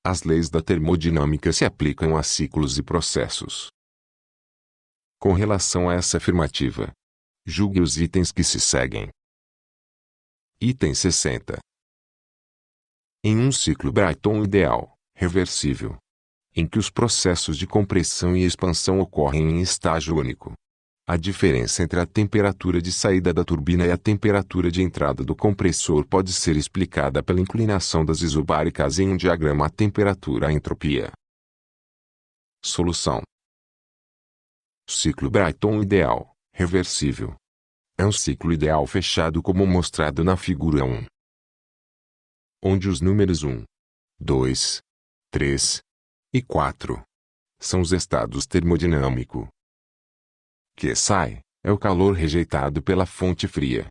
As leis da termodinâmica se aplicam a ciclos e processos. Com relação a essa afirmativa, julgue os itens que se seguem. Item 60. Em um ciclo Brayton ideal, reversível, em que os processos de compressão e expansão ocorrem em estágio único, a diferença entre a temperatura de saída da turbina e a temperatura de entrada do compressor pode ser explicada pela inclinação das isobáricas em um diagrama. A temperatura, a entropia. Solução. Ciclo Brayton ideal, reversível. É um ciclo ideal fechado como mostrado na figura 1, onde os números 1, 2, 3 e 4 são os estados termodinâmico. Q sai é o calor rejeitado pela fonte fria.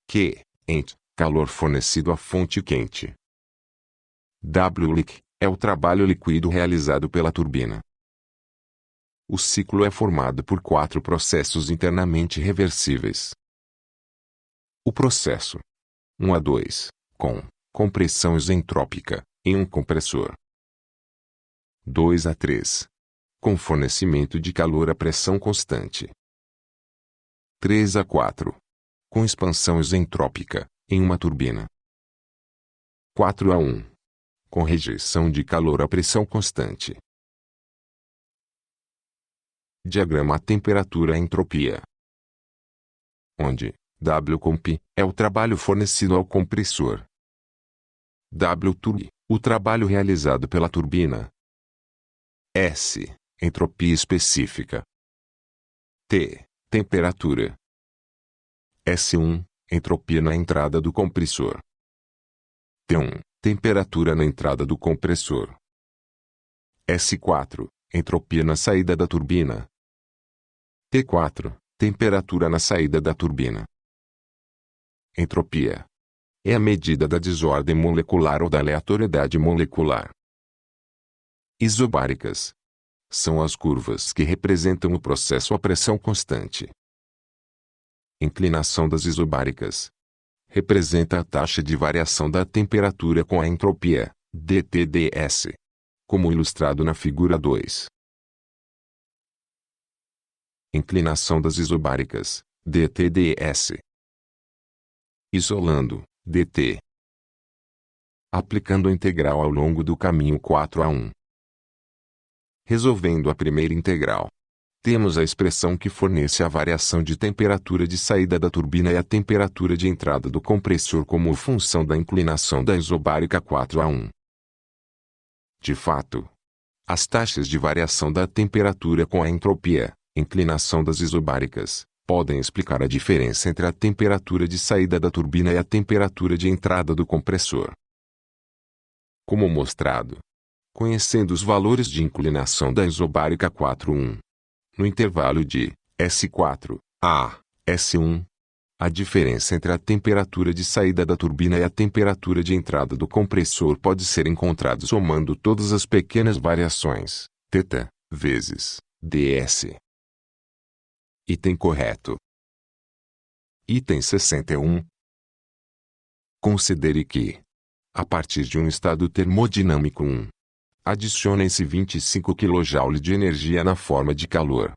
Q ent, calor fornecido à fonte quente. W liq é o trabalho líquido realizado pela turbina. O ciclo é formado por 4 processos internamente reversíveis. O processo 1 a 2, com compressão isentrópica, em um compressor. 2 a 3, com fornecimento de calor a pressão constante. 3 a 4, com expansão isentrópica, em uma turbina. 4 a 1, com rejeição de calor a pressão constante. Diagrama a temperatura a entropia, onde W comp é o trabalho fornecido ao compressor. W turb, o trabalho realizado pela turbina. S, entropia específica. T, temperatura. S1, entropia na entrada do compressor. T1, temperatura na entrada do compressor. S4, entropia na saída da turbina. T4, temperatura na saída da turbina. Entropia é a medida da desordem molecular ou da aleatoriedade molecular. Isobáricas são as curvas que representam o processo a pressão constante. Inclinação das isobáricas representa a taxa de variação da temperatura com a entropia, dTds, como ilustrado na figura 2. Inclinação das isobáricas, dTds. Isolando, dt. Aplicando a integral ao longo do caminho 4 a 1. Resolvendo a primeira integral, temos a expressão que fornece a variação de temperatura de saída da turbina e a temperatura de entrada do compressor como função da inclinação da isobárica 4 a 1. De fato, as taxas de variação da temperatura com a entropia, inclinação das isobáricas, podem explicar a diferença entre a temperatura de saída da turbina e a temperatura de entrada do compressor. Como mostrado, conhecendo os valores de inclinação da isobárica 4,1, no intervalo de S4 a S1, a diferença entre a temperatura de saída da turbina e a temperatura de entrada do compressor pode ser encontrada somando todas as pequenas variações, θ, vezes ds. Item correto. Item 61. Considere que, a partir de um estado termodinâmico 1, adicionem-se 25 kJ de energia na forma de calor,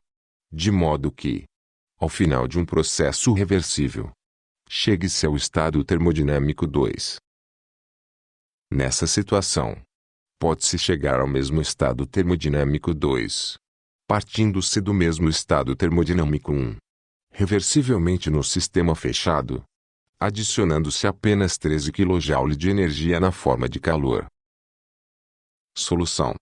de modo que, ao final de um processo reversível, chegue-se ao estado termodinâmico 2. Nessa situação, pode-se chegar ao mesmo estado termodinâmico 2, partindo-se do mesmo estado termodinâmico 1, reversivelmente no sistema fechado, adicionando-se apenas 13 kJ de energia na forma de calor. Solução.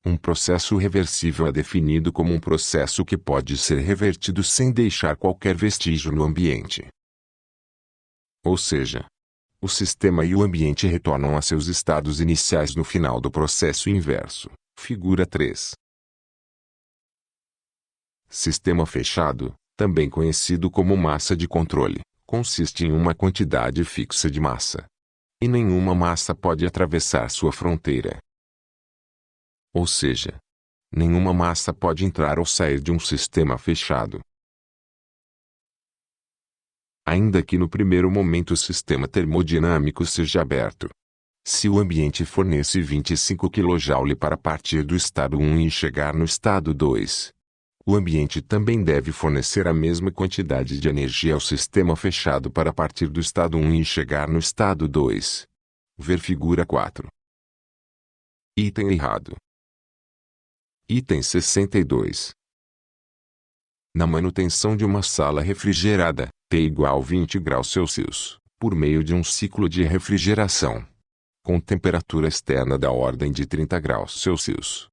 Um processo reversível é definido como um processo que pode ser revertido sem deixar qualquer vestígio no ambiente. Ou seja, o sistema e o ambiente retornam a seus estados iniciais no final do processo inverso, figura 3. Sistema fechado, também conhecido como massa de controle, consiste em uma quantidade fixa de massa, e nenhuma massa pode atravessar sua fronteira. Ou seja, nenhuma massa pode entrar ou sair de um sistema fechado. Ainda que no primeiro momento o sistema termodinâmico seja aberto, Se o ambiente fornece 25 kJ para partir do estado 1 e chegar no estado 2, o ambiente também deve fornecer a mesma quantidade de energia ao sistema fechado para partir do estado 1 e chegar no estado 2. Ver figura 4. Item errado. Item 62. Na manutenção de uma sala refrigerada, T igual 20 graus Celsius, por meio de um ciclo de refrigeração, com temperatura externa da ordem de 30 graus Celsius,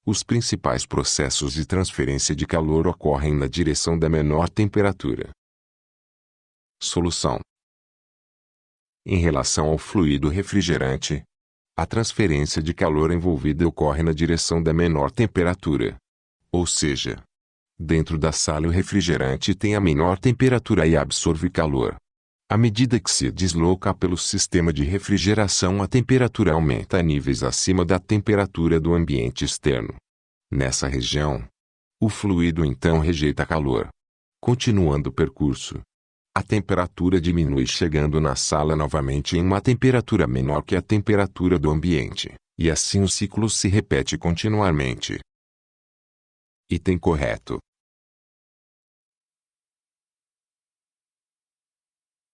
os principais processos de transferência de calor ocorrem na direção da menor temperatura. Solução. Em relação ao fluido refrigerante, a transferência de calor envolvida ocorre na direção da menor temperatura. Ou seja, dentro da sala o refrigerante tem a menor temperatura e absorve calor. À medida que se desloca pelo sistema de refrigeração, a temperatura aumenta a níveis acima da temperatura do ambiente externo. Nessa região, o fluido então rejeita calor. Continuando o percurso, a temperatura diminui chegando na sala novamente em uma temperatura menor que a temperatura do ambiente, e assim o ciclo se repete continuamente. Item correto.